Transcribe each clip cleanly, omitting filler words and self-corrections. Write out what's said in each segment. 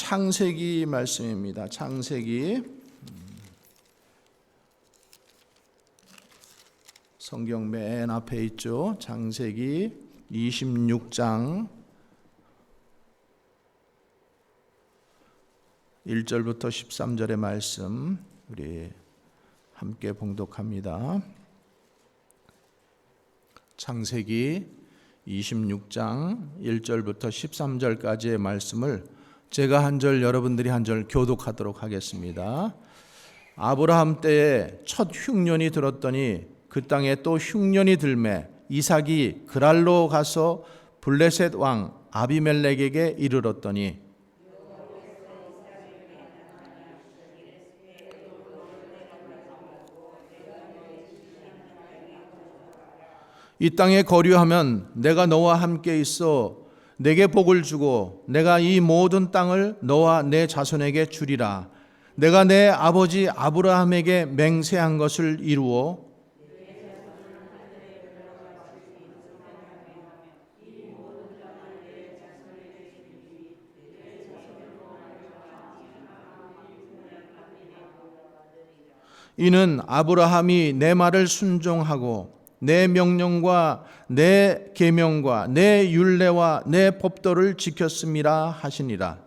창세기 말씀입니다. 창세기 성경 맨 앞에 있죠. 창세기 26장 1절부터 13절의 말씀 우리 함께 봉독합니다. 창세기 26장 1절부터 13절까지의 말씀을 제가 한 절 여러분들이 한 절 교독하도록 하겠습니다. 아브라함 때에 첫 흉년이 들었더니 그 땅에 또 흉년이 들매 이삭이 그랄로 가서 블레셋 왕 아비멜렉에게 이르렀더니 이 땅에 거류하면 내가 너와 함께 있어 내게 복을 주고 내가 이 모든 땅을 너와 내 자손에게 주리라. 내가 내 아버지 아브라함에게 맹세한 것을 이루어 이는 아브라함이 내 말을 순종하고 내 명령과 내 계명과 내 율례와 내 법도를 지켰음이라 하시니라.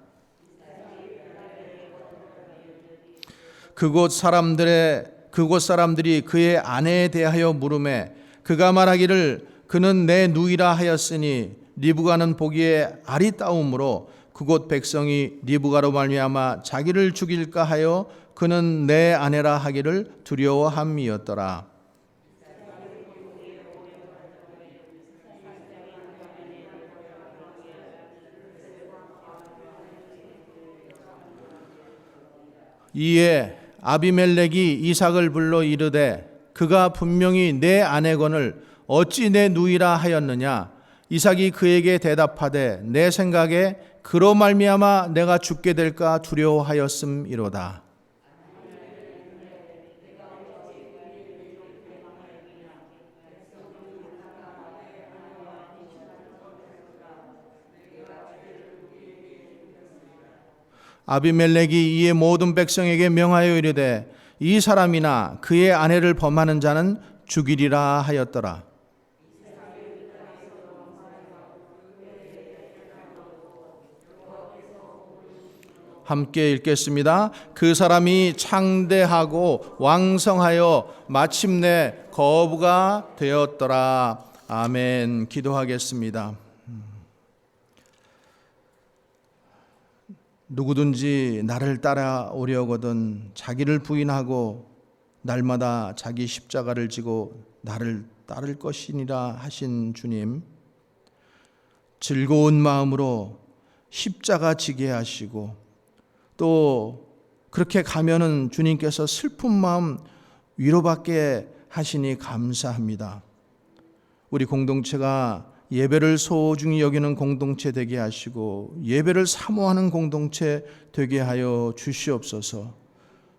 그곳 사람들이 그의 아내에 대하여 물으매 그가 말하기를 그는 내 누이라 하였으니 리브가는 보기에 아리따움으로 그곳 백성이 리브가로 말미암아 자기를 죽일까 하여 그는 내 아내라 하기를 두려워함이었더라. 이에 아비멜렉이 이삭을 불러 이르되 그가 분명히 내 아내거늘 어찌 내 누이라 하였느냐. 이삭이 그에게 대답하되 내 생각에 그로 말미암아 내가 죽게 될까 두려워하였음이로다. 아비멜렉이 이에 모든 백성에게 명하여 이르되 이 사람이나 그의 아내를 범하는 자는 죽이리라 하였더라. 함께 읽겠습니다. 그 사람이 창대하고 왕성하여 마침내 거부가 되었더라. 아멘. 기도하겠습니다. 누구든지 나를 따라오려거든 자기를 부인하고 날마다 자기 십자가를 지고 나를 따를 것이니라 하신 주님, 즐거운 마음으로 십자가 지게 하시고 또 그렇게 가면은 주님께서 슬픈 마음 위로받게 하시니 감사합니다. 우리 공동체가 예배를 소중히 여기는 공동체 되게 하시고 예배를 사모하는 공동체 되게 하여 주시옵소서.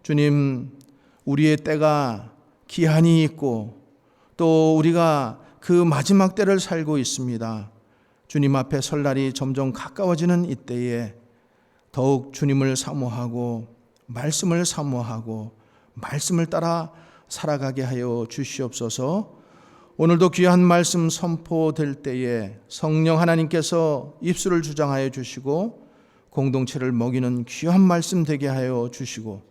주님, 우리의 때가 기한이 있고 또 우리가 그 마지막 때를 살고 있습니다. 주님 앞에 설 날이 점점 가까워지는 이때에 더욱 주님을 사모하고 말씀을 사모하고 말씀을 따라 살아가게 하여 주시옵소서. 오늘도 귀한 말씀 선포될 때에 성령 하나님께서 입술을 주장하여 주시고 공동체를 먹이는 귀한 말씀 되게 하여 주시고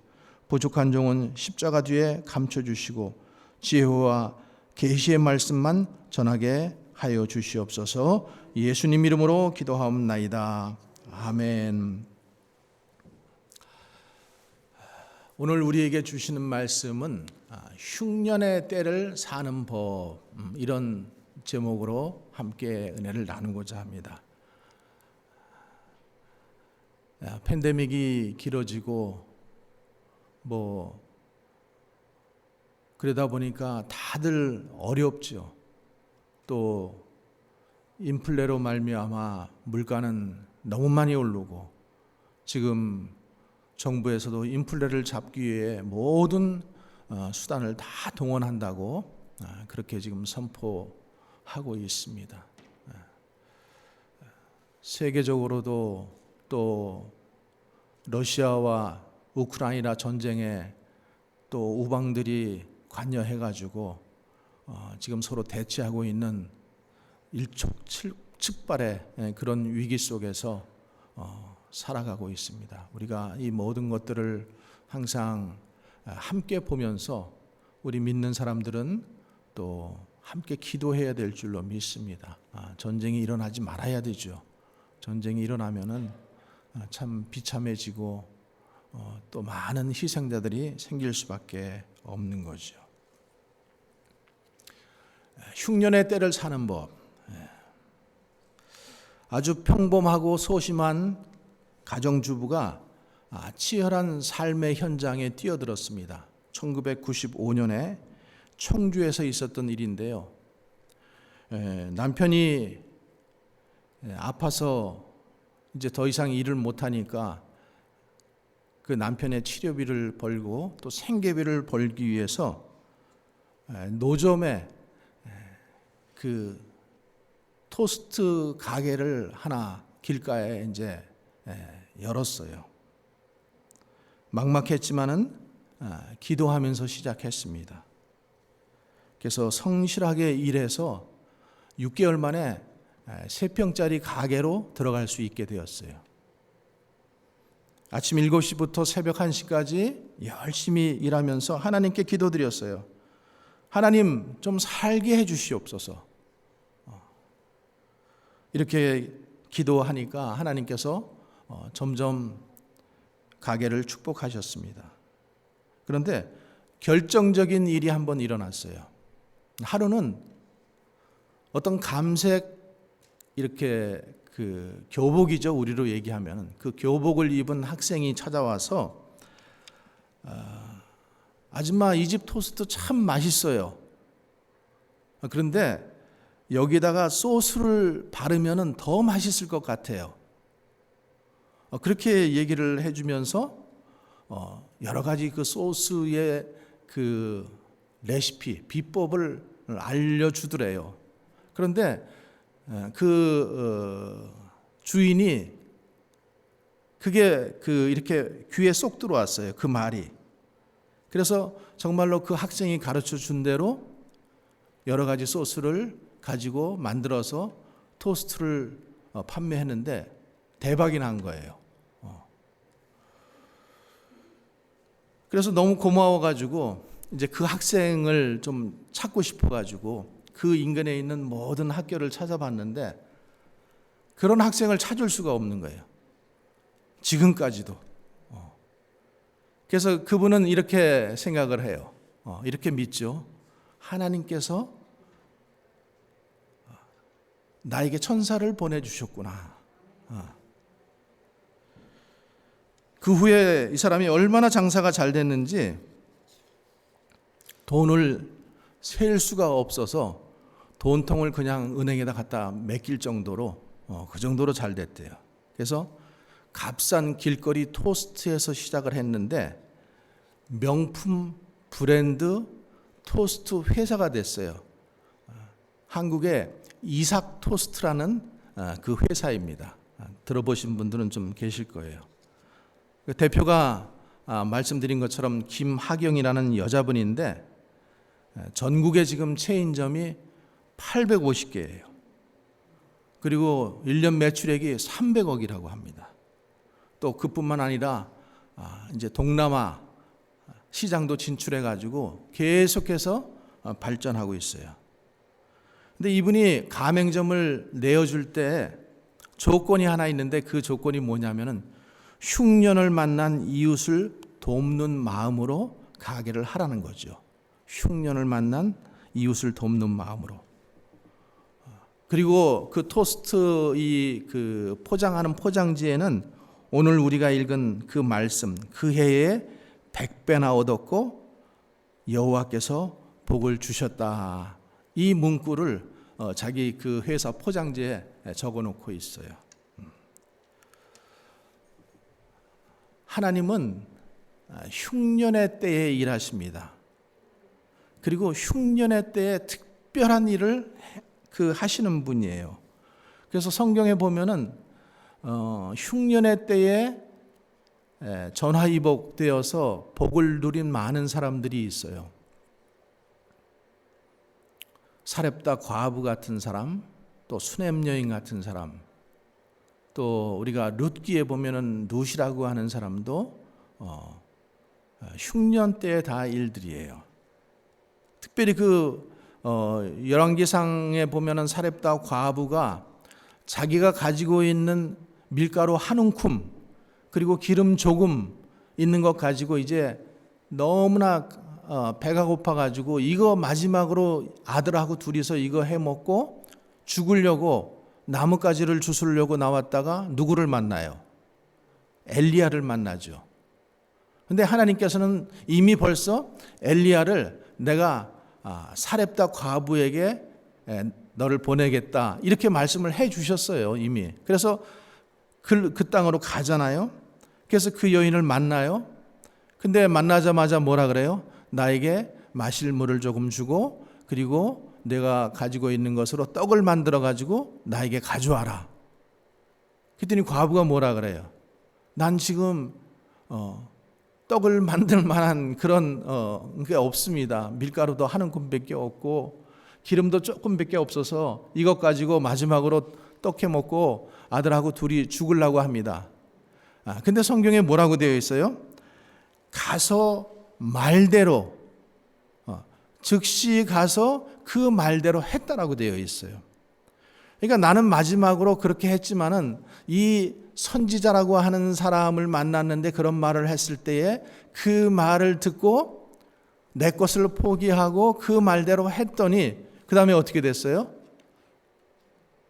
부족한 종은 십자가 뒤에 감춰주시고 지혜와 계시의 말씀만 전하게 하여 주시옵소서. 예수님 이름으로 기도하옵나이다. 아멘. 오늘 우리에게 주시는 말씀은 흉년의 때를 사는 법, 이런 제목으로 함께 은혜를 나누고자 합니다. 팬데믹이 길어지고 그러다 보니까 다들 어렵죠. 또 인플레로 말미암아 물가는 너무 많이 오르고 지금 정부에서도 인플레를 잡기 위해 모든 수단을 다 동원한다고 그렇게 지금 선포하고 있습니다. 세계적으로도 또 러시아와 우크라이나 전쟁에 또 우방들이 관여해가지고 지금 서로 대치하고 있는 일촉즉발의 그런 위기 속에서 살아가고 있습니다. 우리가 이 모든 것들을 항상 함께 보면서 우리 믿는 사람들은 또 함께 기도해야 될 줄로 믿습니다. 전쟁이 일어나지 말아야 되죠. 전쟁이 일어나면은 참 비참해지고 또 많은 희생자들이 생길 수밖에 없는 거죠. 흉년의 때를 사는 법. 아주 평범하고 소심한 가정주부가 치열한 삶의 현장에 뛰어들었습니다. 1995년에 청주에서 있었던 일인데요. 남편이 아파서 이제 더 이상 일을 못하니까 그 남편의 치료비를 벌고 또 생계비를 벌기 위해서 노점에 그 토스트 가게를 하나 길가에 이제 열었어요. 막막했지만은 기도하면서 시작했습니다. 그래서 성실하게 일해서 6개월 만에 3평짜리 가게로 들어갈 수 있게 되었어요. 아침 7시부터 새벽 1시까지 열심히 일하면서 하나님께 기도드렸어요. 하나님 좀 살게 해 주시옵소서. 이렇게 기도하니까 하나님께서 점점 가게를 축복하셨습니다. 그런데 결정적인 일이 한번 일어났어요. 하루는 어떤 감색 이렇게 그 교복이죠, 우리로 얘기하면 그 교복을 입은 학생이 찾아와서 아줌마 이 집 토스트 참 맛있어요. 그런데 여기다가 소스를 바르면은 더 맛있을 것 같아요. 그렇게 얘기를 해주면서 여러 가지 그 소스의 그 레시피, 비법을 알려주더래요. 그런데 그 주인이 그게 그 이렇게 귀에 쏙 들어왔어요. 그 말이. 그래서 정말로 그 학생이 가르쳐 준 대로 여러 가지 소스를 가지고 만들어서 토스트를 판매했는데 대박이 난 거예요. 그래서 너무 고마워가지고 이제 그 학생을 좀 찾고 싶어가지고 그 인근에 있는 모든 학교를 찾아봤는데 그런 학생을 찾을 수가 없는 거예요. 지금까지도. 그래서 그분은 이렇게 생각을 해요. 이렇게 믿죠. 하나님께서 나에게 천사를 보내주셨구나. 그 후에 이 사람이 얼마나 장사가 잘 됐는지 돈을 셀 수가 없어서 돈통을 그냥 은행에다 갖다 맡길 정도로 그 정도로 잘 됐대요. 그래서 값싼 길거리 토스트에서 시작을 했는데 명품 브랜드 토스트 회사가 됐어요. 한국의 이삭 토스트라는 그 회사입니다. 들어보신 분들은 좀 계실 거예요. 대표가 말씀드린 것처럼 김하경이라는 여자분인데 전국에 지금 체인점이 850개예요. 그리고 1년 매출액이 300억이라고 합니다. 또 그뿐만 아니라 이제 동남아 시장도 진출해 가지고 계속해서 발전하고 있어요. 근데 이분이 가맹점을 내어줄 때 조건이 하나 있는데 그 조건이 뭐냐면은 흉년을 만난 이웃을 돕는 마음으로 가게를 하라는 거죠. 흉년을 만난 이웃을 돕는 마음으로. 그리고 그 토스트 그 포장하는 포장지에는 오늘 우리가 읽은 그 말씀, 그 해에 100배나 얻었고 여호와께서 복을 주셨다. 이 문구를 자기 그 회사 포장지에 적어놓고 있어요. 하나님은 흉년의 때에 일하십니다. 그리고 흉년의 때에 특별한 일을 하시는 분이에요. 그래서 성경에 보면은 흉년의 때에 전화위복되어서 복을 누린 많은 사람들이 있어요. 사렙다 과부 같은 사람, 또 수넴 여인 같은 사람, 또 우리가 룻기에 보면은 룻이라고 하는 사람도 흉년 때의 다 일들이에요. 특별히 열왕기상에 보면은 사렙다 과부가 자기가 가지고 있는 밀가루 한 움큼 그리고 기름 조금 있는 것 가지고 이제 너무나 배가 고파가지고 이거 마지막으로 아들하고 둘이서 이거 해먹고 죽으려고 나뭇가지를 주스려고 나왔다가 누구를 만나요? 엘리야를 만나죠. 근데 하나님께서는 이미 벌써 엘리야를 내가 사렙다 과부에게 너를 보내겠다 이렇게 말씀을 해 주셨어요. 이미. 그래서 그 땅으로 가잖아요. 그래서 그 여인을 만나요. 근데 만나자마자 뭐라 그래요? 나에게 마실 물을 조금 주고 그리고 내가 가지고 있는 것으로 떡을 만들어 가지고 나에게 가져와라. 그랬더니 과부가 뭐라 그래요? 난 지금 떡을 만들 만한 그런 게 없습니다. 밀가루도 한 움큼밖에 없고 기름도 조금밖에 없어서 이것 가지고 마지막으로 떡 해 먹고 아들하고 둘이 죽으려고 합니다. 근데 성경에 뭐라고 되어 있어요? 가서 말대로 즉시 가서 그 말대로 했다라고 되어 있어요. 그러니까 나는 마지막으로 그렇게 했지만은 이 선지자라고 하는 사람을 만났는데 그런 말을 했을 때에 그 말을 듣고 내 것을 포기하고 그 말대로 했더니 그 다음에 어떻게 됐어요?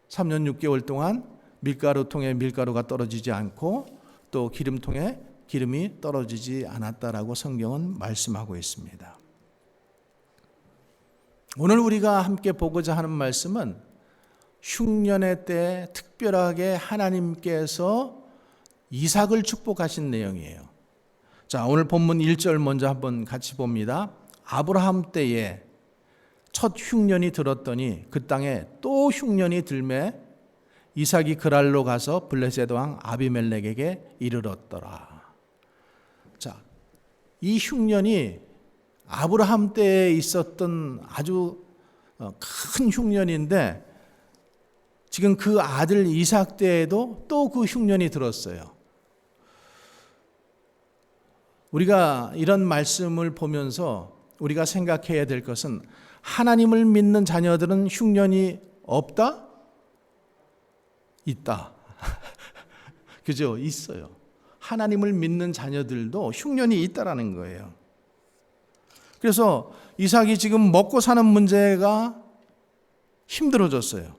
3년 6개월 동안 밀가루통에 밀가루가 떨어지지 않고 또 기름통에 기름이 떨어지지 않았다라고 성경은 말씀하고 있습니다. 오늘 우리가 함께 보고자 하는 말씀은 흉년의 때 특별하게 하나님께서 이삭을 축복하신 내용이에요. 자, 오늘 본문 1절 먼저 한번 같이 봅니다. 아브라함 때에 첫 흉년이 들었더니 그 땅에 또 흉년이 들매 이삭이 그랄로 가서 블레셋 왕 아비멜렉에게 이르렀더라. 자, 이 흉년이 아브라함 때에 있었던 아주 큰 흉년인데 지금 그 아들 이삭 때에도 또 그 흉년이 들었어요. 우리가 이런 말씀을 보면서 우리가 생각해야 될 것은 하나님을 믿는 자녀들은 흉년이 없다? 있다. 그죠? 있어요. 하나님을 믿는 자녀들도 흉년이 있다라는 거예요. 그래서 이삭이 지금 먹고 사는 문제가 힘들어졌어요.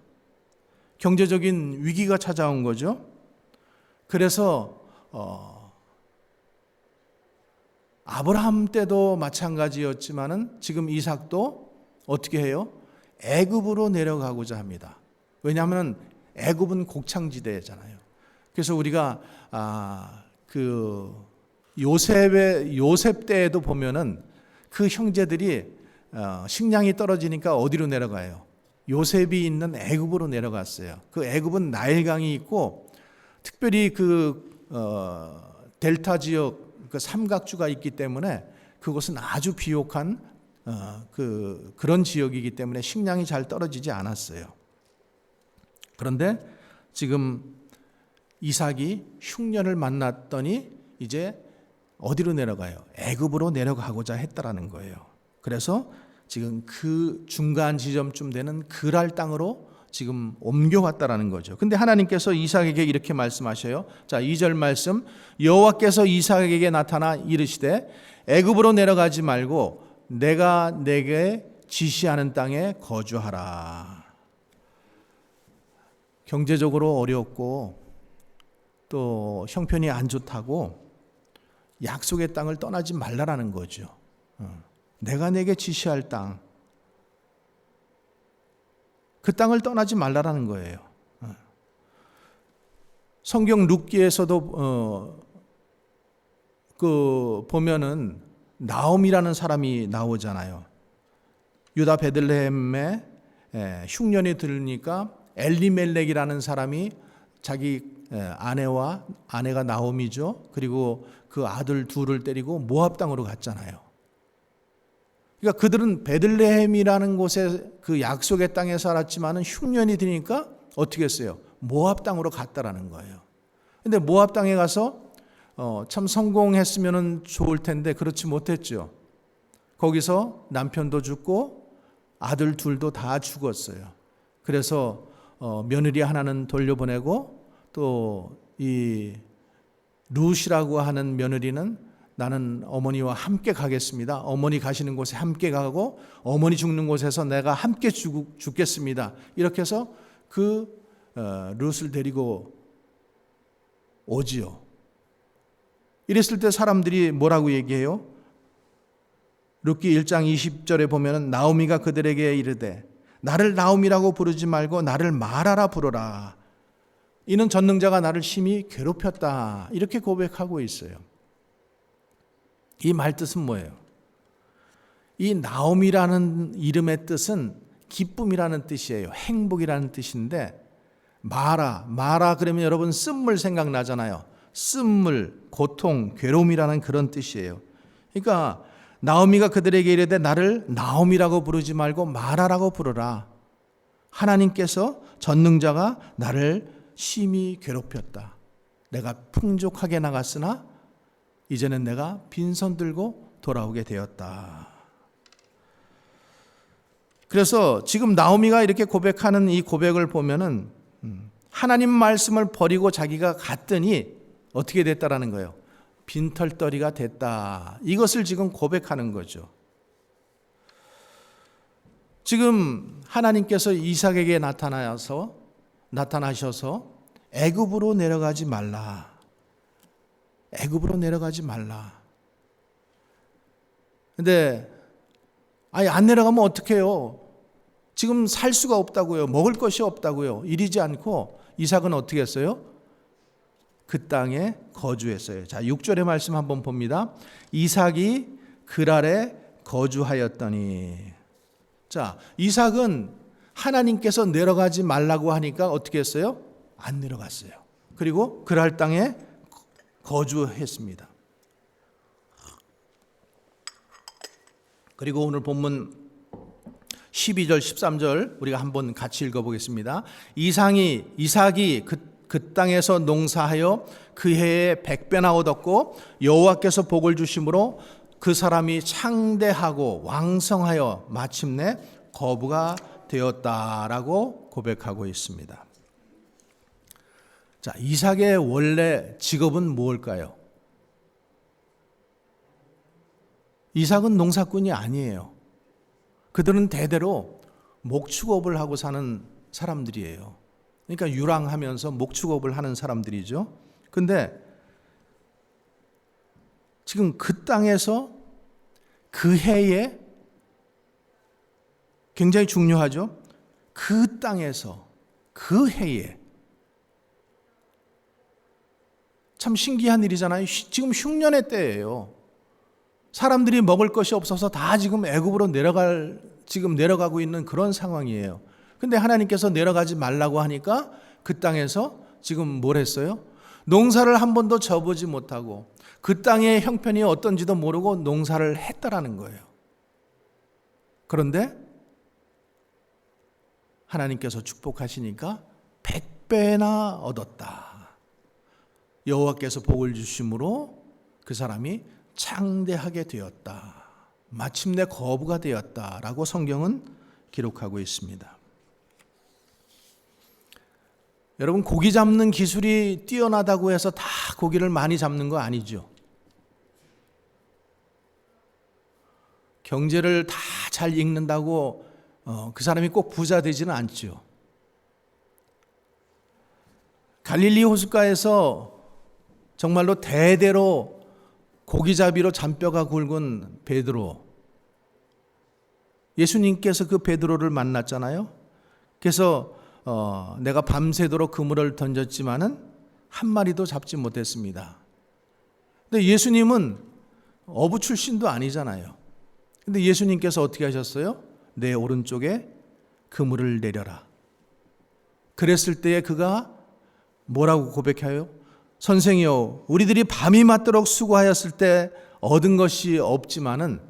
경제적인 위기가 찾아온 거죠. 그래서 아브라함 때도 마찬가지였지만은 지금 이삭도 어떻게 해요? 애굽으로 내려가고자 합니다. 왜냐하면 애굽은 곡창지대잖아요. 그래서 우리가 요셉 때에도 보면은 그 형제들이 식량이 떨어지니까 어디로 내려가요? 요셉이 있는 애굽으로 내려갔어요. 그 애굽은 나일강이 있고 특별히 델타 지역 그 삼각주가 있기 때문에 그곳은 아주 비옥한 그런 지역이기 때문에 식량이 잘 떨어지지 않았어요. 그런데 지금 이삭이 흉년을 만났더니 이제 어디로 내려가요? 애굽으로 내려가고자 했다라는 거예요. 그래서 지금 그 중간 지점쯤 되는 그랄 땅으로 지금 옮겨왔다라는 거죠. 근데 하나님께서 이삭에게 이렇게 말씀하셔요. 자, 2절 말씀. 여호와께서 이삭에게 나타나 이르시되 애굽으로 내려가지 말고 내가 내게 지시하는 땅에 거주하라. 경제적으로 어렵고 또 형편이 안 좋다고 약속의 땅을 떠나지 말라라는 거죠. 내가 내게 지시할 땅, 그 땅을 떠나지 말라라는 거예요. 성경 룻기에서도 보면은 나옴이라는 사람이 나오잖아요. 유다 베들레헴에 흉년이 들으니까 엘리멜렉이라는 사람이 자기 아내가 나오미죠. 그리고 그 아들 둘을 데리고 모압 땅으로 갔잖아요. 그러니까 그들은 베들레헴이라는 곳에 그 약속의 땅에 살았지만은 흉년이 드니까 어떻게 했어요? 모압 땅으로 갔다라는 거예요. 근데 모압 땅에 가서 참 성공했으면 좋을 텐데 그렇지 못했죠. 거기서 남편도 죽고 아들 둘도 다 죽었어요. 그래서 며느리 하나는 돌려보내고 또 이 룻이라고 하는 며느리는 나는 어머니와 함께 가겠습니다. 어머니 가시는 곳에 함께 가고 어머니 죽는 곳에서 내가 함께 죽겠습니다. 이렇게 해서 그 룻을 데리고 오지요. 이랬을 때 사람들이 뭐라고 얘기해요? 룻기 1장 20절에 보면은 나오미가 그들에게 이르되 나를 나오미라고 부르지 말고 나를 마라라 부르라. 이는 전능자가 나를 심히 괴롭혔다. 이렇게 고백하고 있어요. 이 말 뜻은 뭐예요? 이 나오미라는 이름의 뜻은 기쁨이라는 뜻이에요. 행복이라는 뜻인데 마라 그러면 여러분 쓴물 생각나잖아요. 쓴물, 고통, 괴로움이라는 그런 뜻이에요. 그러니까 나오미가 그들에게 이르되 나를 나오미라고 부르지 말고 마라라고 부르라. 하나님께서 전능자가 나를 심히 괴롭혔다. 내가 풍족하게 나갔으나 이제는 내가 빈손 들고 돌아오게 되었다. 그래서 지금 나오미가 이렇게 고백하는 이 고백을 보면은 하나님 말씀을 버리고 자기가 갔더니 어떻게 됐다라는 거예요? 빈털터리가 됐다. 이것을 지금 고백하는 거죠. 지금 하나님께서 이삭에게 나타나셔서 애굽으로 내려가지 말라. 애굽으로 내려가지 말라. 근데 안 내려가면 어떡해요? 지금 살 수가 없다고요. 먹을 것이 없다고요. 이러지 않고 이삭은 어떻게 했어요? 그 땅에 거주했어요. 자, 6절의 말씀 한번 봅니다. 이삭이 그랄에 거주하였더니. 자, 이삭은 하나님께서 내려가지 말라고 하니까 어떻게 했어요? 안 내려갔어요. 그리고 그랄 땅에 거주했습니다. 그리고 오늘 본문 12절 13절 우리가 한번 같이 읽어보겠습니다. 이삭이 그 땅에서 농사하여 그 해에 100배나 얻었고 여호와께서 복을 주심으로 그 사람이 창대하고 왕성하여 마침내 거부가 되었다라고 고백하고 있습니다. 자, 이삭의 원래 직업은 무엇일까요? 이삭은 농사꾼이 아니에요. 그들은 대대로 목축업을 하고 사는 사람들이에요. 그러니까 유랑하면서 목축업을 하는 사람들이죠. 근데 지금 그 땅에서 그 해에 굉장히 중요하죠. 그 땅에서 그 해에 참 신기한 일이잖아요. 지금 흉년의 때예요. 사람들이 먹을 것이 없어서 다 지금 애굽으로 내려가고 있는 그런 상황이에요. 근데 하나님께서 내려가지 말라고 하니까 그 땅에서 지금 뭘 했어요? 농사를 한 번도 져보지 못하고 그 땅의 형편이 어떤지도 모르고 농사를 했다라는 거예요. 그런데 하나님께서 축복하시니까 100배나 얻었다. 여호와께서 복을 주심으로 그 사람이 창대하게 되었다. 마침내 거부가 되었다라고 성경은 기록하고 있습니다. 여러분, 고기 잡는 기술이 뛰어나다고 해서 다 고기를 많이 잡는 거 아니죠. 경제를 다 잘 읽는다고 그 사람이 꼭 부자 되지는 않죠. 갈릴리 호숫가에서 정말로 대대로 고기잡이로 잔뼈가 굵은 베드로, 예수님께서 그 베드로를 만났잖아요. 그래서 내가 밤새도록 그물을 던졌지만은 한 마리도 잡지 못했습니다. 근데 예수님은 어부 출신도 아니잖아요. 근데 예수님께서 어떻게 하셨어요? 내 오른쪽에 그물을 내려라. 그랬을 때에 그가 뭐라고 고백해요? 선생이여, 우리들이 밤이 맞도록 수고하였을 때 얻은 것이 없지만은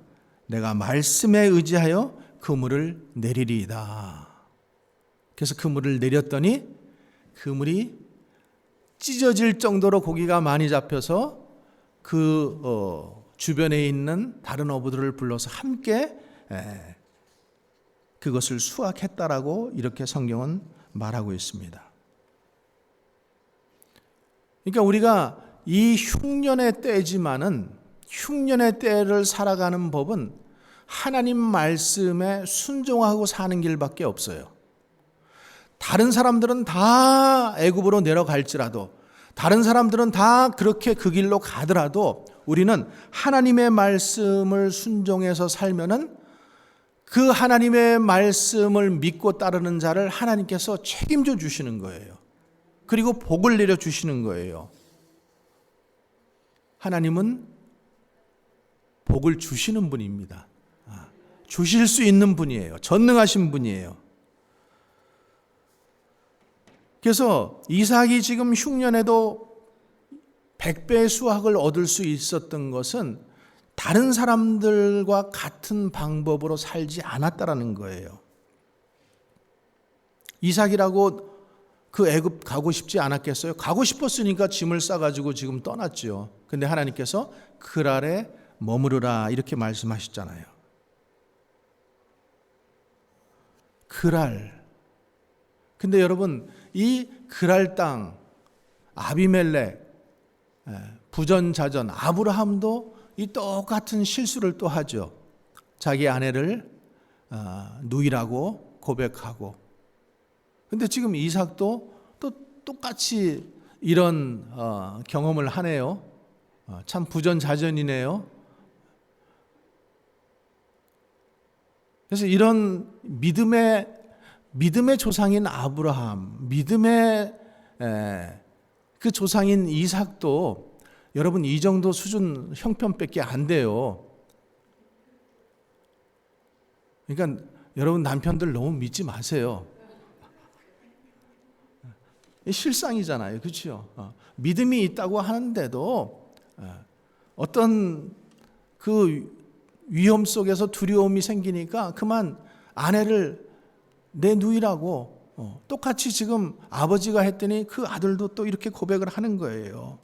내가 말씀에 의지하여 그물을 내리리이다. 그래서 그물을 내렸더니 그물이 찢어질 정도로 고기가 많이 잡혀서 그 주변에 있는 다른 어부들을 불러서 함께 그것을 수확했다라고 이렇게 성경은 말하고 있습니다. 그러니까 우리가 이 흉년의 때지만은 흉년의 때를 살아가는 법은 하나님 말씀에 순종하고 사는 길밖에 없어요. 다른 사람들은 다 애굽으로 내려갈지라도, 다른 사람들은 다 그렇게 그 길로 가더라도 우리는 하나님의 말씀을 순종해서 살면은 그 하나님의 말씀을 믿고 따르는 자를 하나님께서 책임져 주시는 거예요. 그리고 복을 내려 주시는 거예요. 하나님은 복을 주시는 분입니다. 주실 수 있는 분이에요. 전능하신 분이에요. 그래서 이삭이 지금 흉년에도 100배의 수확을 얻을 수 있었던 것은 다른 사람들과 같은 방법으로 살지 않았다라는 거예요. 이삭이라고 그 애굽 가고 싶지 않았겠어요? 가고 싶었으니까 짐을 싸가지고 지금 떠났죠. 근데 하나님께서 그랄에 머무르라 이렇게 말씀하셨잖아요. 그랄. 근데 여러분, 이 그랄 땅, 아비멜렉, 부전자전, 아브라함도 이 똑같은 실수를 또 하죠. 자기 아내를 누이라고 고백하고. 근데 지금 이삭도 또 똑같이 이런 경험을 하네요. 참 부전자전이네요. 그래서 이런 믿음의 조상인 아브라함, 믿음의 그 조상인 이삭도 여러분 이 정도 수준 형편밖에 안 돼요. 그러니까 여러분 남편들 너무 믿지 마세요. 실상이잖아요. 그렇죠? 믿음이 있다고 하는데도 어떤 그 위험 속에서 두려움이 생기니까 그만 아내를 내 누이라고 똑같이 지금 아버지가 했더니 그 아들도 또 이렇게 고백을 하는 거예요.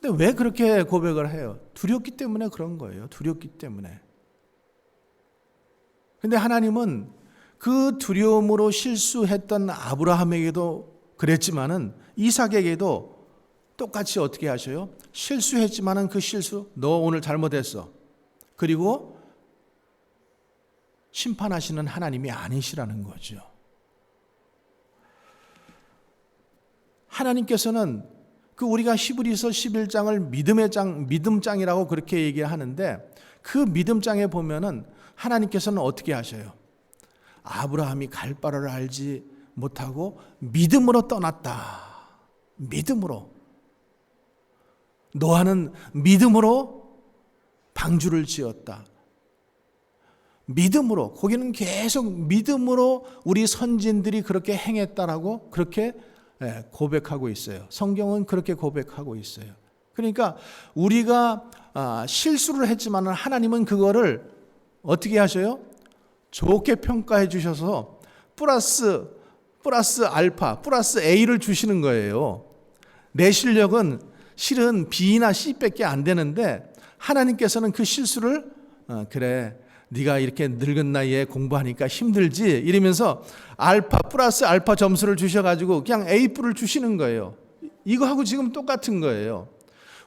근데 왜 그렇게 고백을 해요? 두렵기 때문에 그런 거예요. 두렵기 때문에. 근데 하나님은 그 두려움으로 실수했던 아브라함에게도 그랬지만은 이삭에게도 똑같이 어떻게 하셔요? 실수했지만은 그 실수, 너 오늘 잘못했어. 그리고 심판하시는 하나님이 아니시라는 거죠. 하나님께서는 그 우리가 히브리서 11장을 믿음장이라고 그렇게 얘기하는데 그 믿음장에 보면은 하나님께서는 어떻게 하셔요? 아브라함이 갈 바를 알지 못하고 믿음으로 떠났다. 믿음으로. 노아는 믿음으로 방주를 지었다. 믿음으로. 거기는 계속 믿음으로 우리 선진들이 그렇게 행했다라고 그렇게 고백하고 있어요. 성경은 그렇게 고백하고 있어요. 그러니까 우리가 실수를 했지만 하나님은 그거를 어떻게 하셔요? 좋게 평가해 주셔서 플러스 알파, 플러스 A를 주시는 거예요. 내 실력은 실은 B나 C밖에 안 되는데 하나님께서는 그 실수를 그래 네가 이렇게 늙은 나이에 공부하니까 힘들지 이러면서 알파 플러스 알파 점수를 주셔가지고 그냥 A뿔을 주시는 거예요. 이거하고 지금 똑같은 거예요.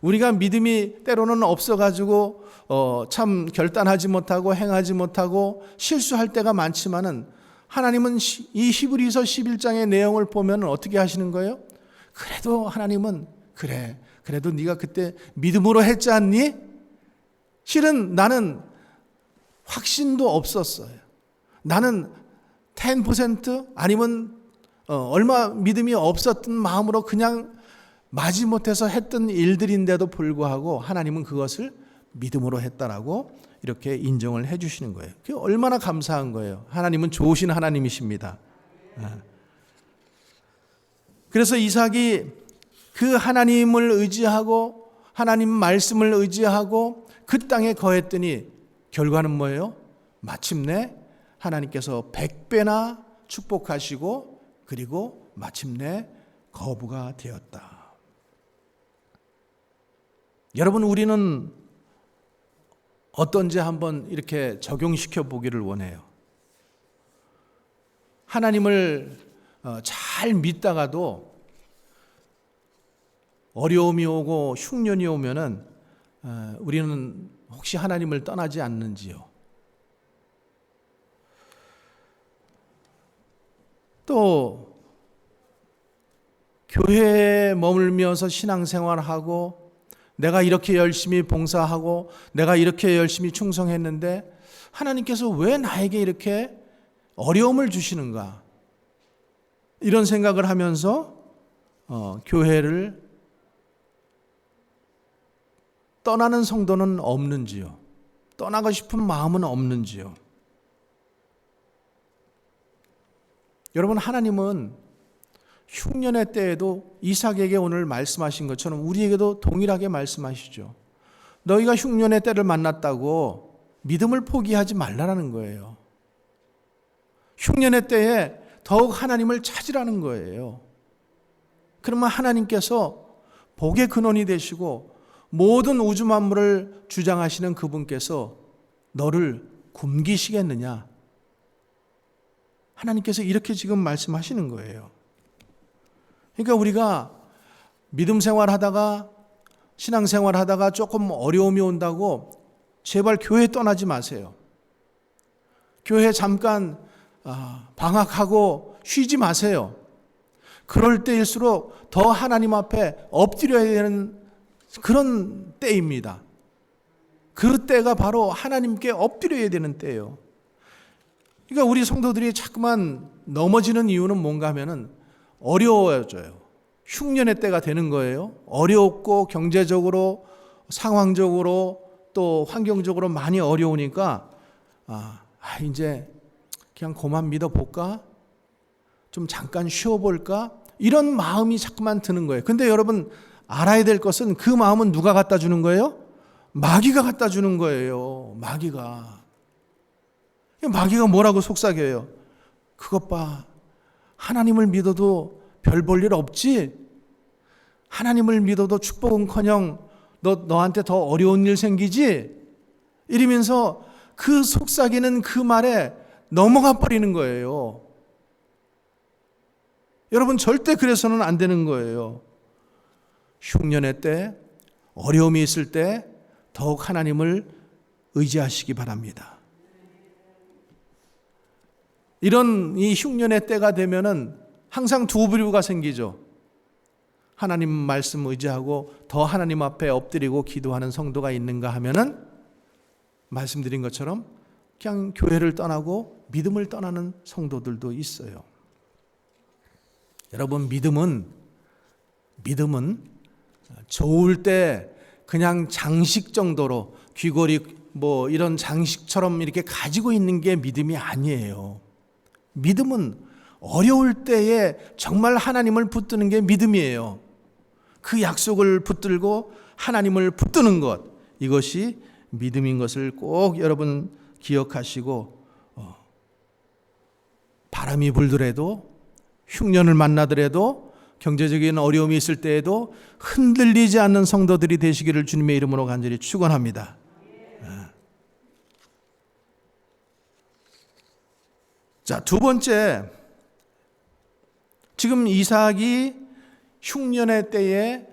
우리가 믿음이 때로는 없어가지고 참 결단하지 못하고 행하지 못하고 실수할 때가 많지만은 하나님은 이 히브리서 11장의 내용을 보면 어떻게 하시는 거예요? 그래도 하나님은 그래도 네가 그때 믿음으로 했지 않니? 실은 나는 확신도 없었어요. 나는 10% 아니면 얼마 믿음이 없었던 마음으로 그냥 마지못해서 했던 일들인데도 불구하고 하나님은 그것을 믿음으로 했다라고 이렇게 인정을 해 주시는 거예요. 그게 얼마나 감사한 거예요. 하나님은 좋으신 하나님이십니다. 그래서 이삭이 그 하나님을 의지하고 하나님 말씀을 의지하고 그 땅에 거했더니 결과는 뭐예요? 마침내 하나님께서 100배나 축복하시고 그리고 마침내 거부가 되었다. 여러분, 우리는 어떤지 한번 이렇게 적용시켜 보기를 원해요. 하나님을 잘 믿다가도 어려움이 오고 흉년이 오면은 우리는 혹시 하나님을 떠나지 않는지요? 또 교회에 머물면서 신앙생활하고 내가 이렇게 열심히 봉사하고 내가 이렇게 열심히 충성했는데 하나님께서 왜 나에게 이렇게 어려움을 주시는가? 이런 생각을 하면서 교회를 떠나는 성도는 없는지요? 떠나고 싶은 마음은 없는지요? 여러분, 하나님은 흉년의 때에도 이삭에게 오늘 말씀하신 것처럼 우리에게도 동일하게 말씀하시죠. 너희가 흉년의 때를 만났다고 믿음을 포기하지 말라는 거예요. 흉년의 때에 더욱 하나님을 찾으라는 거예요. 그러면 하나님께서 복의 근원이 되시고 모든 우주 만물을 주장하시는 그분께서 너를 굶기시겠느냐? 하나님께서 이렇게 지금 말씀하시는 거예요. 그러니까 우리가 믿음 생활하다가 신앙생활하다가 조금 어려움이 온다고 제발 교회 떠나지 마세요. 교회 잠깐 방학하고 쉬지 마세요. 그럴 때일수록 더 하나님 앞에 엎드려야 되는 그런 때입니다. 그 때가 바로 하나님께 엎드려야 되는 때예요. 그러니까 우리 성도들이 자꾸만 넘어지는 이유는 뭔가 하면은 어려워져요. 흉년의 때가 되는 거예요. 어렵고 경제적으로 상황적으로 또 환경적으로 많이 어려우니까 이제 그냥 그만 믿어볼까? 좀 잠깐 쉬어볼까? 이런 마음이 자꾸만 드는 거예요. 근데 여러분 알아야 될 것은 그 마음은 누가 갖다 주는 거예요? 마귀가 갖다 주는 거예요. 마귀가 뭐라고 속삭여요? 그것 봐. 하나님을 믿어도 별 볼 일 없지? 하나님을 믿어도 축복은커녕 너한테 더 어려운 일 생기지? 이러면서 그 속삭이는 그 말에 넘어가 버리는 거예요. 여러분 절대 그래서는 안 되는 거예요. 흉년의 때, 어려움이 있을 때 더욱 하나님을 의지하시기 바랍니다. 이런 이 흉년의 때가 되면은 항상 두 부류가 생기죠. 하나님 말씀 의지하고 더 하나님 앞에 엎드리고 기도하는 성도가 있는가 하면은 말씀드린 것처럼 그냥 교회를 떠나고 믿음을 떠나는 성도들도 있어요. 여러분, 믿음은 좋을 때 그냥 장식 정도로 귀걸이 이런 장식처럼 이렇게 가지고 있는 게 믿음이 아니에요. 믿음은 어려울 때에 정말 하나님을 붙드는 게 믿음이에요. 그 약속을 붙들고 하나님을 붙드는 것, 이것이 믿음인 것을 꼭 여러분 기억하시고 바람이 불더라도 흉년을 만나더라도 경제적인 어려움이 있을 때에도 흔들리지 않는 성도들이 되시기를 주님의 이름으로 간절히 축원합니다. 자, 두 번째, 지금 이삭이 흉년의 때에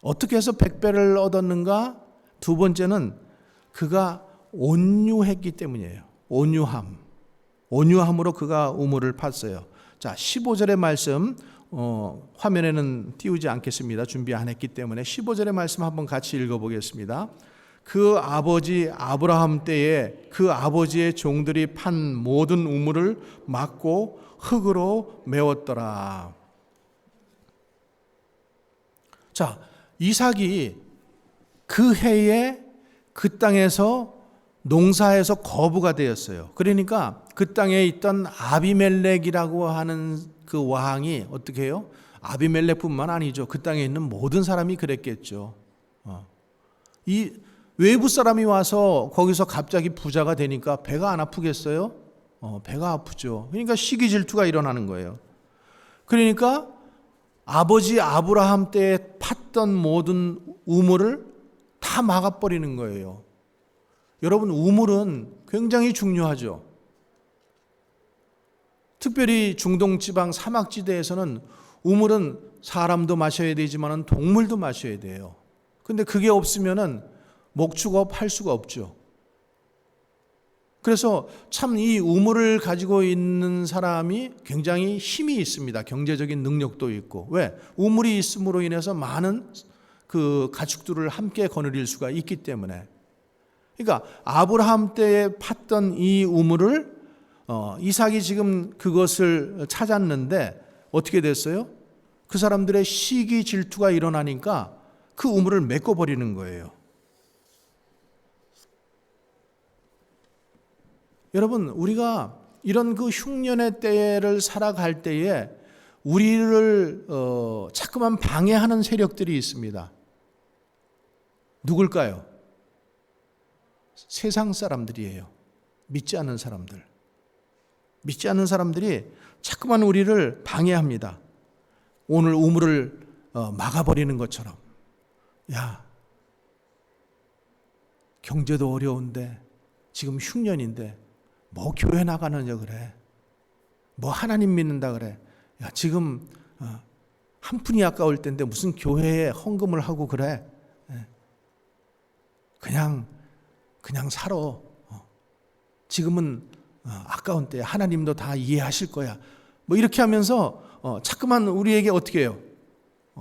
어떻게 해서 100배를 얻었는가? 두 번째는 그가 온유했기 때문이에요. 온유함으로 그가 우물을 팠어요. 자, 15절의 말씀 화면에는 띄우지 않겠습니다. 준비 안 했기 때문에 15절의 말씀 한번 같이 읽어보겠습니다. 그 아버지 아브라함 때에 그 아버지의 종들이 판 모든 우물을 막고 흙으로 메웠더라. 자, 이삭이 그 해에 그 땅에서 농사에서 거부가 되었어요. 그러니까 그 땅에 있던 아비멜렉이라고 하는 그 왕이 어떻게 해요? 아비멜렉뿐만 아니죠. 그 땅에 있는 모든 사람이 그랬겠죠. 이 외부 사람이 와서 거기서 갑자기 부자가 되니까 배가 안 아프겠어요? 배가 아프죠. 그러니까 시기 질투가 일어나는 거예요. 그러니까 아버지 아브라함 때에 팠던 모든 우물을 다 막아버리는 거예요. 여러분, 우물은 굉장히 중요하죠. 특별히 중동 지방 사막지대에서는 우물은 사람도 마셔야 되지만 동물도 마셔야 돼요. 근데 그게 없으면은 목축업 할 수가 없죠. 그래서 참 이 우물을 가지고 있는 사람이 굉장히 힘이 있습니다. 경제적인 능력도 있고. 왜? 우물이 있음으로 인해서 많은 그 가축들을 함께 거느릴 수가 있기 때문에. 그러니까 아브라함 때에 팠던 이 우물을 이삭이 지금 그것을 찾았는데 어떻게 됐어요? 그 사람들의 시기 질투가 일어나니까 그 우물을 메꿔버리는 거예요. 여러분, 우리가 이런 그 흉년의 때를 살아갈 때에 우리를 자꾸만 방해하는 세력들이 있습니다. 누굴까요? 세상 사람들이에요. 믿지 않는 사람들. 믿지 않는 사람들이 자꾸만 우리를 방해합니다. 오늘 우물을 막아버리는 것처럼. 야, 경제도 어려운데 지금 흉년인데 뭐 교회 나가느냐 그래. 뭐 하나님 믿는다 그래. 야, 지금 한 푼이 아까울 텐데 무슨 교회에 헌금을 하고 그래. 그냥 살아. 지금은 아까운 때 하나님도 다 이해하실 거야. 뭐 이렇게 하면서 자꾸만 우리에게 어떻게 해요?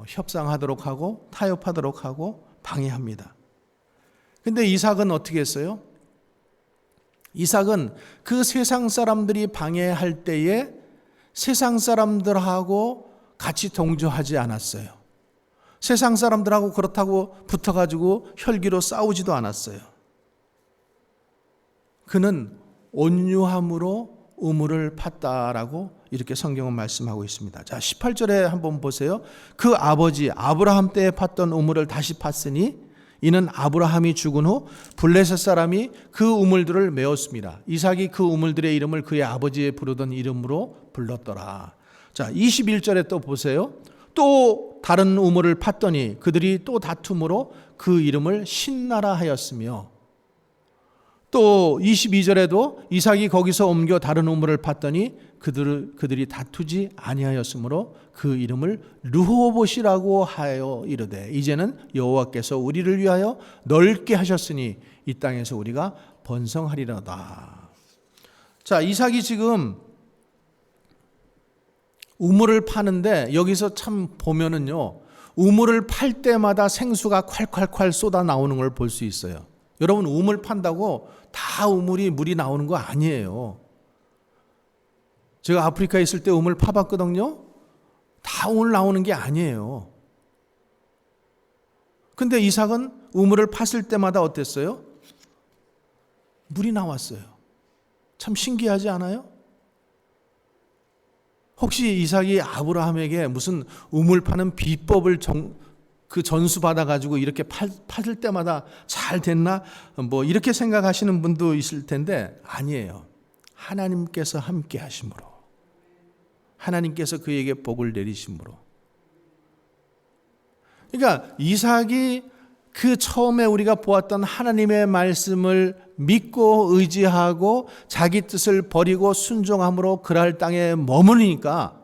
협상하도록 하고 타협하도록 하고 방해합니다. 근데 이삭은 어떻게 했어요? 이삭은 그 세상 사람들이 방해할 때에 세상 사람들하고 같이 동조하지 않았어요. 세상 사람들하고 그렇다고 붙어가지고 혈기로 싸우지도 않았어요. 그는 온유함으로 우물을 팠다라고 이렇게 성경은 말씀하고 있습니다. 자, 18절에 한번 보세요. 그 아버지 아브라함 때에 팠던 우물을 다시 팠으니 이는 아브라함이 죽은 후 블레셋 사람이 그 우물들을 메웠습니다. 이삭이 그 우물들의 이름을 그의 아버지의 부르던 이름으로 불렀더라. 자, 21절에 또 보세요. 또 다른 우물을 팠더니 그들이 또 다툼으로 그 이름을 신나라 하였으며, 또 22절에도 이삭이 거기서 옮겨 다른 우물을 팠더니 그들이 다투지 아니하였으므로 그 이름을 르호봇이라고 하여 이르되 이제는 여호와께서 우리를 위하여 넓게 하셨으니 이 땅에서 우리가 번성하리로다. 자, 이삭이 지금 우물을 파는데 여기서 참 보면은요, 우물을 팔 때마다 생수가 콸콸콸 쏟아 나오는 걸 볼 수 있어요. 여러분, 우물 판다고 다 물이 나오는 거 아니에요. 제가 아프리카에 있을 때 우물 파봤거든요. 다 우물 나오는 게 아니에요. 근데 이삭은 우물을 팠을 때마다 어땠어요? 물이 나왔어요. 참 신기하지 않아요? 혹시 이삭이 아브라함에게 무슨 우물 파는 비법을 그 전수 받아가지고 이렇게 파질 때마다 잘 됐나? 뭐 이렇게 생각하시는 분도 있을 텐데 아니에요. 하나님께서 함께 하심으로, 하나님께서 그에게 복을 내리심으로. 그러니까 이삭이 그 처음에 우리가 보았던 하나님의 말씀을 믿고 의지하고 자기 뜻을 버리고 순종함으로 그랄 땅에 머무르니까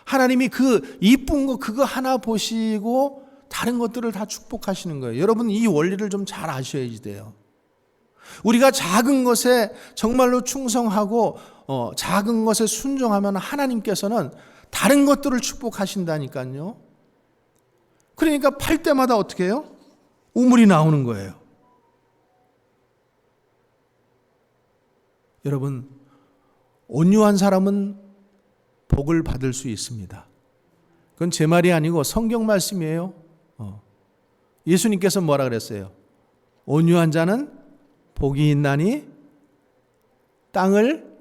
하나님이 그 이쁜 거 그거 하나 보시고 다른 것들을 다 축복하시는 거예요. 여러분, 이 원리를 좀 잘 아셔야지 돼요. 우리가 작은 것에 정말로 충성하고 작은 것에 순종하면 하나님께서는 다른 것들을 축복하신다니까요. 그러니까 팔 때마다 어떻게 해요? 우물이 나오는 거예요. 여러분, 온유한 사람은 복을 받을 수 있습니다. 그건 제 말이 아니고 성경 말씀이에요. 예수님께서 뭐라 그랬어요? 온유한 자는 복이 있나니 땅을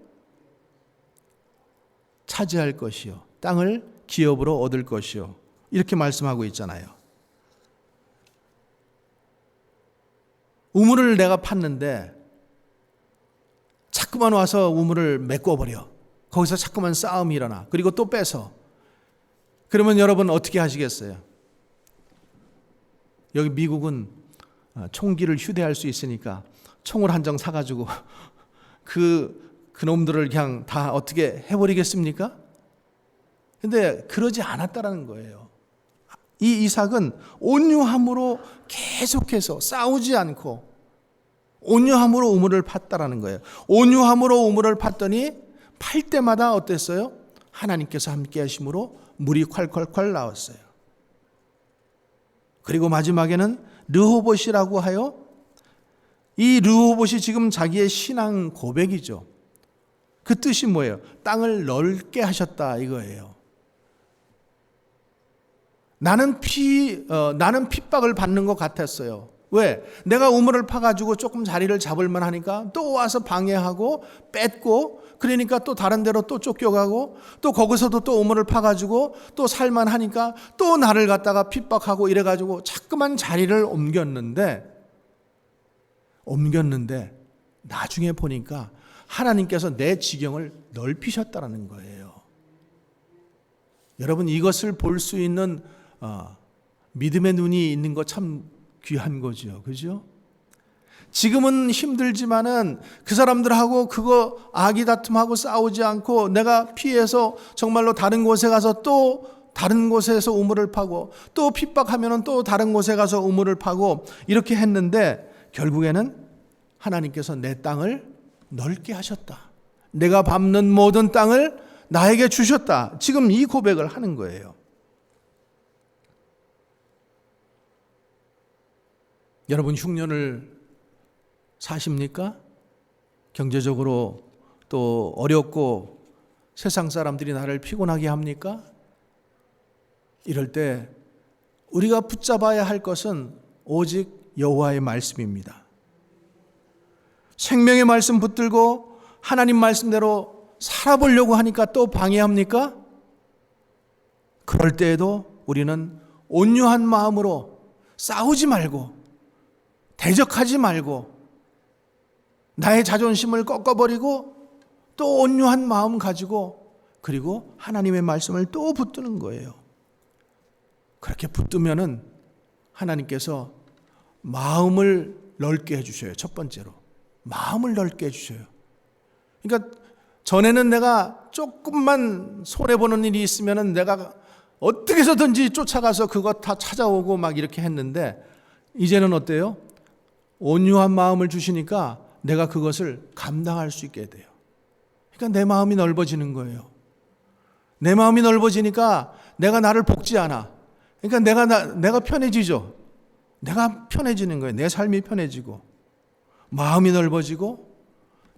차지할 것이요. 땅을 기업으로 얻을 것이요. 이렇게 말씀하고 있잖아요. 우물을 내가 팠는데 자꾸만 와서 우물을 메꿔버려. 거기서 자꾸만 싸움이 일어나. 그리고 또 뺏어. 그러면 여러분 어떻게 하시겠어요? 여기 미국은 총기를 휴대할 수 있으니까 총을 한 정 사가지고 그놈들을 그냥 다 어떻게 해버리겠습니까? 근데 그러지 않았다라는 거예요. 이 이삭은 온유함으로 계속해서 싸우지 않고 온유함으로 우물을 팠다라는 거예요. 온유함으로 우물을 팠더니 팔 때마다 어땠어요? 하나님께서 함께 하심으로 물이 콸콸콸 나왔어요. 그리고 마지막에는 르호봇이라고 하여, 이 르호봇이 지금 자기의 신앙 고백이죠. 그 뜻이 뭐예요? 땅을 넓게 하셨다 이거예요. 나는 핍박을 받는 것 같았어요. 왜? 내가 우물을 파가지고 조금 자리를 잡을만 하니까 또 와서 방해하고 뺏고, 그러니까 또 다른 데로 또 쫓겨가고, 또 거기서도 또 우물을 파가지고 또 살만 하니까 또 나를 갖다가 핍박하고 이래가지고 자꾸만 자리를 옮겼는데 나중에 보니까 하나님께서 내 지경을 넓히셨다는 거예요. 여러분, 이것을 볼 수 있는 믿음의 눈이 있는 거 참 귀한 거죠. 그죠? 지금은 힘들지만은 그 사람들하고 그거 아기다툼하고 싸우지 않고 내가 피해서 정말로 다른 곳에 가서 또 다른 곳에서 우물을 파고 또 핍박하면은 또 다른 곳에 가서 우물을 파고 이렇게 했는데 결국에는 하나님께서 내 땅을 넓게 하셨다. 내가 밟는 모든 땅을 나에게 주셨다. 지금 이 고백을 하는 거예요. 여러분, 흉년을 사십니까? 경제적으로 또 어렵고 세상 사람들이 나를 피곤하게 합니까? 이럴 때 우리가 붙잡아야 할 것은 오직 여호와의 말씀입니다. 생명의 말씀 붙들고 하나님 말씀대로 살아보려고 하니까 또 방해합니까? 그럴 때에도 우리는 온유한 마음으로 싸우지 말고 대적하지 말고 나의 자존심을 꺾어버리고 또 온유한 마음 가지고 그리고 하나님의 말씀을 또 붙드는 거예요. 그렇게 붙들면은 하나님께서 마음을 넓게 해주셔요. 첫 번째로 마음을 넓게 해주셔요. 그러니까 전에는 내가 조금만 손해보는 일이 있으면은 내가 어떻게 해서든지 쫓아가서 그거 다 찾아오고 막 이렇게 했는데 이제는 어때요? 온유한 마음을 주시니까 내가 그것을 감당할 수 있게 돼요. 그러니까 내 마음이 넓어지는 거예요. 내 마음이 넓어지니까 내가 나를 볶지 않아. 그러니까 내가 편해지죠. 내가 편해지는 거예요. 내 삶이 편해지고 마음이 넓어지고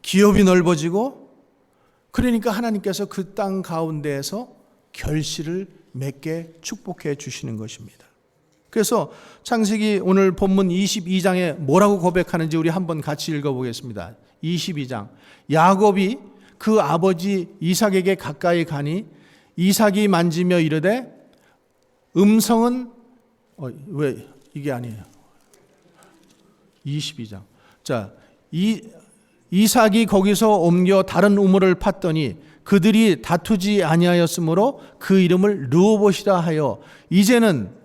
기업이 넓어지고, 그러니까 하나님께서 그 땅 가운데에서 결실을 맺게 축복해 주시는 것입니다. 그래서 창세기 오늘 본문 22장에 뭐라고 고백하는지 우리 한번 같이 읽어보겠습니다. 22장. 야곱이 그 아버지 이삭에게 가까이 가니 이삭이 만지며 이르되 음성은 왜 이게 아니에요. 22장. 자, 이삭이 거기서 옮겨 다른 우물을 팠더니 그들이 다투지 아니하였으므로 그 이름을 르호봇이라 하여 이제는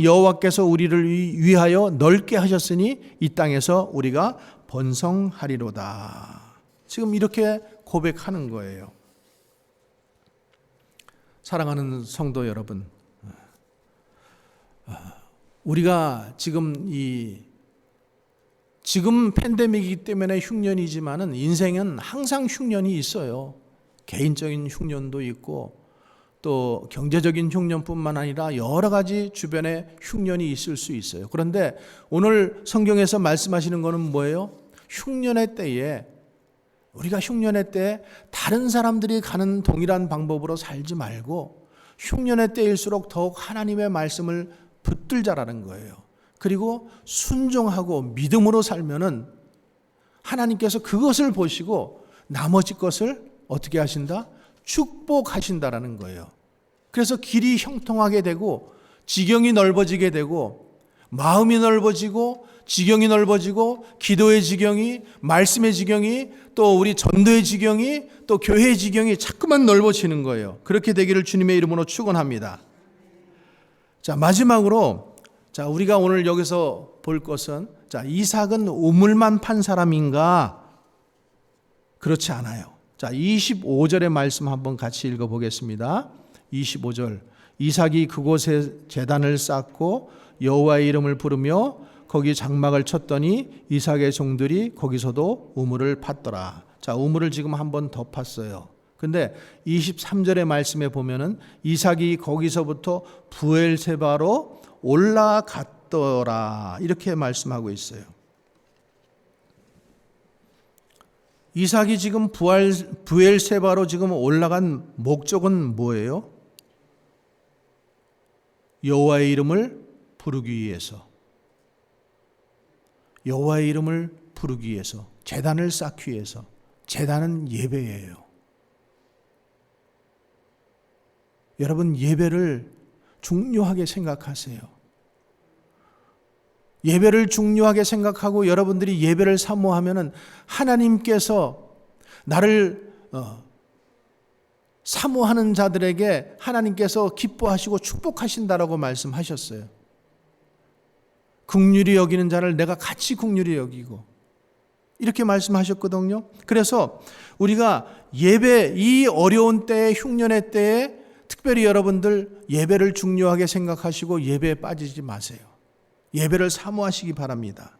여호와께서 우리를 위하여 넓게 하셨으니 이 땅에서 우리가 번성하리로다. 지금 이렇게 고백하는 거예요. 사랑하는 성도 여러분, 우리가 지금 팬데믹이기 때문에 흉년이지만은 인생은 항상 흉년이 있어요. 개인적인 흉년도 있고 또 경제적인 흉년뿐만 아니라 여러 가지 주변에 흉년이 있을 수 있어요. 그런데 오늘 성경에서 말씀하시는 것은 뭐예요? 흉년의 때에 우리가 흉년의 때에 다른 사람들이 가는 동일한 방법으로 살지 말고 흉년의 때일수록 더욱 하나님의 말씀을 붙들자라는 거예요. 그리고 순종하고 믿음으로 살면은 하나님께서 그것을 보시고 나머지 것을 어떻게 하신다? 축복하신다라는 거예요. 그래서 길이 형통하게 되고 지경이 넓어지게 되고 마음이 넓어지고 지경이 넓어지고 기도의 지경이, 말씀의 지경이, 또 우리 전도의 지경이, 또 교회의 지경이 자꾸만 넓어지는 거예요. 그렇게 되기를 주님의 이름으로 축원합니다. 자, 마지막으로 우리가 오늘 여기서 볼 것은 이삭은 우물만 판 사람인가? 그렇지 않아요. 25절의 말씀 한번 같이 읽어보겠습니다. 25절. 이삭이 그곳에 제단을 쌓고 여호와의 이름을 부르며 거기 장막을 쳤더니 이삭의 종들이 거기서도 우물을 팠더라. 우물을 지금 한 번 더 팠어요. 근데 23절의 말씀에 보면은 이삭이 거기서부터 부엘세바로 올라갔더라. 이렇게 말씀하고 있어요. 이삭이 지금 부엘세바로 지금 올라간 목적은 뭐예요? 여호와의 이름을 부르기 위해서. 여호와의 이름을 부르기 위해서, 제단을 쌓기 위해서. 제단은 예배예요. 여러분, 예배를 중요하게 생각하세요. 예배를 중요하게 생각하고 여러분들이 예배를 사모하면은 하나님께서 나를 사모하는 자들에게 하나님께서 기뻐하시고 축복하신다라고 말씀하셨어요. 긍휼히 여기는 자를 내가 같이 긍휼히 여기고, 이렇게 말씀하셨거든요. 그래서 우리가 예배, 이 어려운 때에, 흉년의 때에 특별히 여러분들 예배를 중요하게 생각하시고 예배에 빠지지 마세요. 예배를 사모하시기 바랍니다.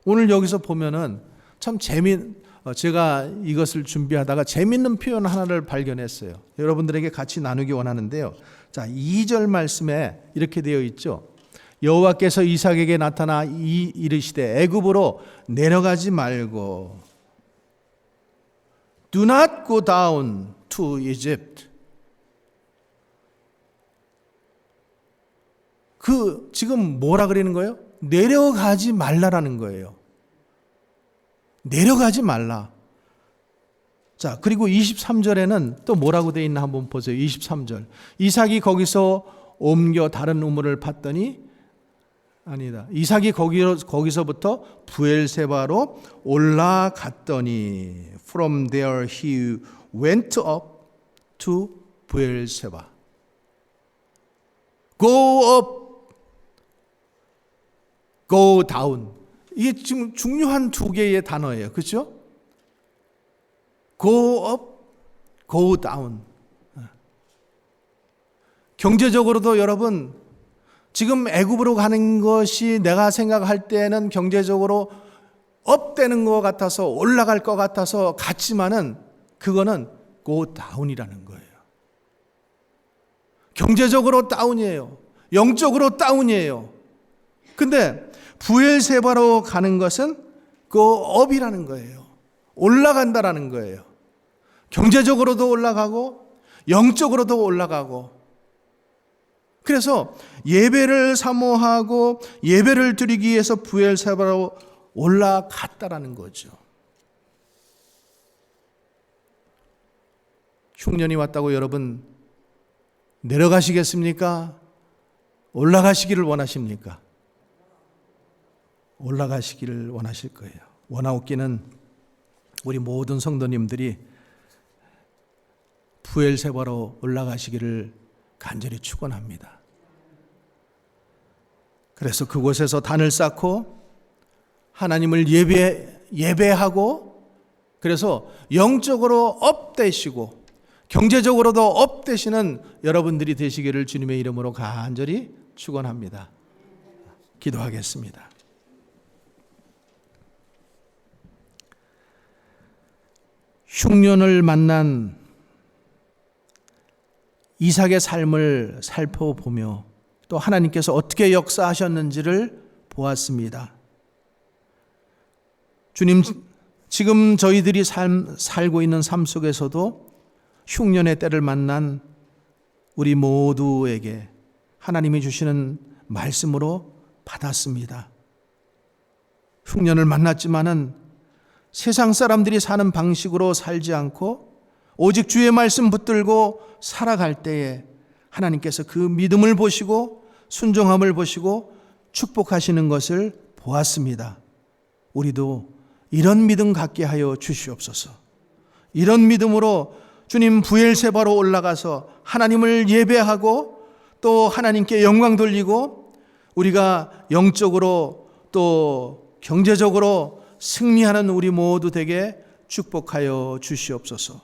오늘 여기서 보면은 참 제가 이것을 준비하다가 재밌는 표현 하나를 발견했어요. 여러분들에게 같이 나누기 원하는데요. 2절 말씀에 이렇게 되어 있죠. 여호와께서 이삭에게 나타나 이르시되 애굽으로 내려가지 말고 Do not go down to Egypt. 지금 뭐라 그러는 거예요? 내려가지 말라라는 거예요. 내려가지 말라. 그리고 23절에는 또 뭐라고 되어 있나 한번 보세요. 23절. 이삭이 거기서 옮겨 다른 우물을 팠더니, 아니다. 이삭이 거기서부터 부엘세바로 올라갔더니 From there he went up to 부엘세바. Go up, go down. 이게 지금 중요한 두 개의 단어예요. 그렇죠? Go up, go down. 경제적으로도 여러분, 지금 애굽으로 가는 것이 내가 생각할 때는 경제적으로 업되는 것 같아서, 올라갈 것 같아서 갔지만은 그거는 go down이라는 거예요. 경제적으로 다운이에요. 영적으로 다운이에요. 근데 부엘세바로 가는 것은 go up이라는 거예요. 올라간다라는 거예요. 경제적으로도 올라가고 영적으로도 올라가고. 그래서 예배를 사모하고 예배를 드리기 위해서 부엘세바로 올라갔다라는 거죠. 흉년이 왔다고 여러분 내려가시겠습니까? 올라가시기를 원하십니까? 올라가시기를 원하실 거예요. 원하옵기는 우리 모든 성도님들이 부엘세바로 올라가시기를 간절히 축원합니다. 그래서 그곳에서 단을 쌓고 하나님을 예배하고, 그래서 영적으로 업되시고 경제적으로도 업되시는 여러분들이 되시기를 주님의 이름으로 간절히 축원합니다. 기도하겠습니다. 흉년을 만난 이삭의 삶을 살펴보며 또 하나님께서 어떻게 역사하셨는지를 보았습니다. 주님, 지금 저희들이 살고 있는 삶 속에서도 흉년의 때를 만난 우리 모두에게 하나님이 주시는 말씀으로 받았습니다. 흉년을 만났지만은 세상 사람들이 사는 방식으로 살지 않고 오직 주의 말씀 붙들고 살아갈 때에 하나님께서 그 믿음을 보시고 순종함을 보시고 축복하시는 것을 보았습니다. 우리도 이런 믿음 갖게 하여 주시옵소서. 이런 믿음으로 주님 부엘세바로 올라가서 하나님을 예배하고 또 하나님께 영광 돌리고 우리가 영적으로 또 경제적으로 승리하는 우리 모두 되게 축복하여 주시옵소서.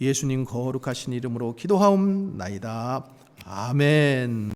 예수님 거룩하신 이름으로 기도하옵나이다. 아멘.